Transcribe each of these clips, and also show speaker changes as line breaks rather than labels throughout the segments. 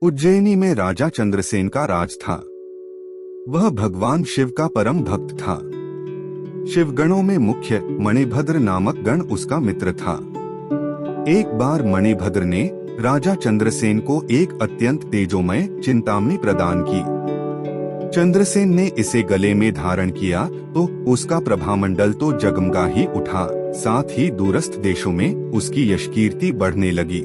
उज्जैनी में राजा चंद्रसेन का राज था। वह भगवान शिव का परम भक्त था। शिवगणों में मुख्य मणिभद्र नामक गण उसका मित्र था। एक बार मणिभद्र ने राजा चंद्रसेन को एक अत्यंत तेजोमय चिंतामणि प्रदान की। चंद्रसेन ने इसे गले में धारण किया तो उसका प्रभामंडल तो जगमगा ही उठा, साथ ही दूरस्थ देशों में उसकी यशकीर्ति बढ़ने लगी।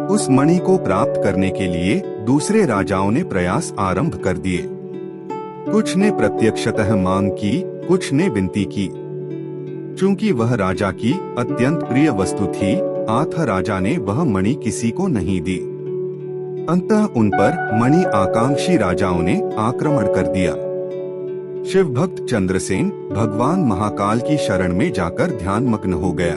उस मणि को प्राप्त करने के लिए दूसरे राजाओं ने प्रयास आरंभ कर दिए। कुछ ने प्रत्यक्षतः मांग की, कुछ ने विनती की। चूंकि वह राजा की अत्यंत प्रिय वस्तु थी, अतः राजा ने वह मणि किसी को नहीं दी। अंततः उन पर मणि आकांक्षी राजाओं ने आक्रमण कर दिया। शिव भक्त चंद्रसेन भगवान महाकाल की शरण में जाकर ध्यानमग्न हो गया।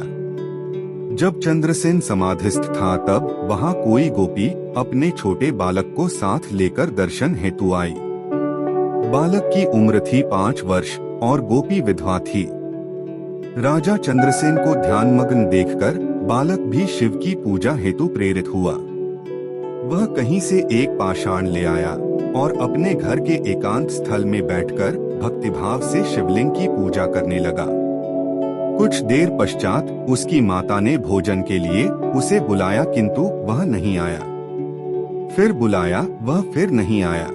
जब चंद्रसेन समाधिस्थ था तब वहां कोई गोपी अपने छोटे बालक को साथ लेकर दर्शन हेतु आई। बालक की उम्र थी 5 वर्ष और गोपी विधवा थी। राजा चंद्रसेन को ध्यानमग्न देखकर बालक भी शिव की पूजा हेतु प्रेरित हुआ। वह कहीं से एक पाषाण ले आया और अपने घर के एकांत स्थल में बैठकर भक्तिभाव से शिवलिंग की पूजा करने लगा। कुछ देर पश्चात उसकी माता ने भोजन के लिए उसे बुलाया, किंतु वह नहीं आया। फिर बुलाया, वह फिर नहीं आया।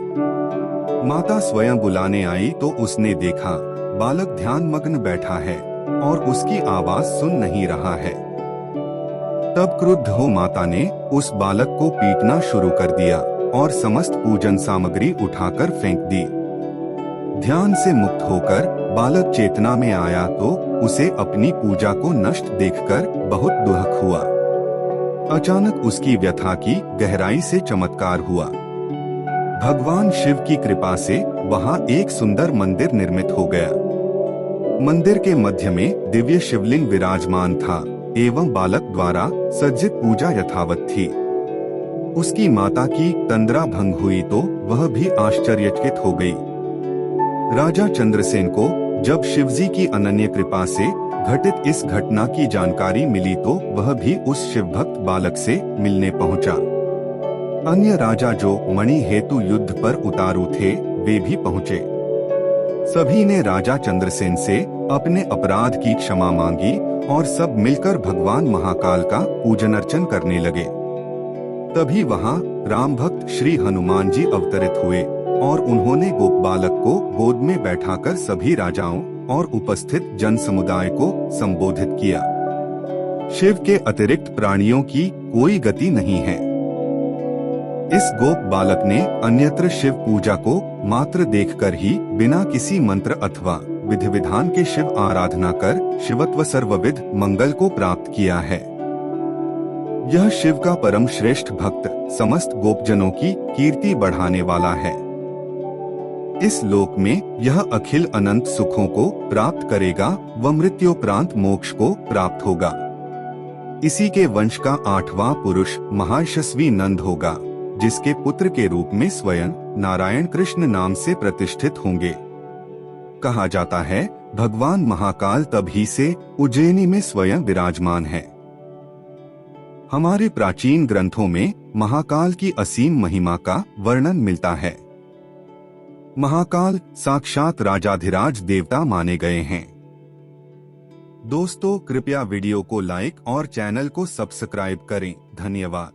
माता स्वयं बुलाने आई तो उसने देखा बालक ध्यानमग्न बैठा है और उसकी आवाज सुन नहीं रहा है। तब क्रुद्ध हो माता ने उस बालक को पीटना शुरू कर दिया और समस्त पूजन सामग्री उठाकर फेंक दी। ध्यान से मुक्त होकर बालक चेतना में आया तो उसे अपनी पूजा को नष्ट देखकर बहुत दुख हुआ। अचानक उसकी व्यथा की गहराई से चमत्कार हुआ। भगवान शिव की कृपा से वहां एक सुंदर मंदिर निर्मित हो गया। मंदिर के मध्य में दिव्य शिवलिंग विराजमान था एवं बालक द्वारा सज्जित पूजा यथावत थी। उसकी माता की तंद्रा भंग हुई तो वह भी आश्चर्यचकित हो गई। राजा चंद्रसेन को जब शिवजी की अनन्य कृपा से घटित इस घटना की जानकारी मिली तो वह भी उस शिवभक्त बालक से मिलने पहुंचा। अन्य राजा जो मणि हेतु युद्ध पर उतारू थे वे भी पहुंचे। सभी ने राजा चंद्रसेन से अपने अपराध की क्षमा मांगी और सब मिलकर भगवान महाकाल का पूजन अर्चन करने लगे। तभी वहां राम भक्त श्री हनुमान जी अवतरित हुए और उन्होंने गोप बालक को गोद में बैठाकर सभी राजाओं और उपस्थित जन समुदाय को संबोधित किया। शिव के अतिरिक्त प्राणियों की कोई गति नहीं है। इस गोप बालक ने अन्यत्र शिव पूजा को मात्र देखकर ही बिना किसी मंत्र अथवा विधि विधान के शिव आराधना कर शिवत्व सर्वविध मंगल को प्राप्त किया है। यह शिव का परम श्रेष्ठ भक्त समस्त गोपजनों की कीर्ति बढ़ाने वाला है। इस लोक में यह अखिल अनंत सुखों को प्राप्त करेगा व मृत्योपरांत मोक्ष को प्राप्त होगा। इसी के वंश का 8वां पुरुष महायशस्वी नंद होगा, जिसके पुत्र के रूप में स्वयं नारायण कृष्ण नाम से प्रतिष्ठित होंगे। कहा जाता है भगवान महाकाल तभी से उज्जैनी में स्वयं विराजमान है। हमारे प्राचीन ग्रंथों में महाकाल की असीम महिमा का वर्णन मिलता है। महाकाल साक्षात राजाधिराज देवता माने गए हैं। दोस्तों, कृपया वीडियो को लाइक और चैनल को सब्सक्राइब करें। धन्यवाद।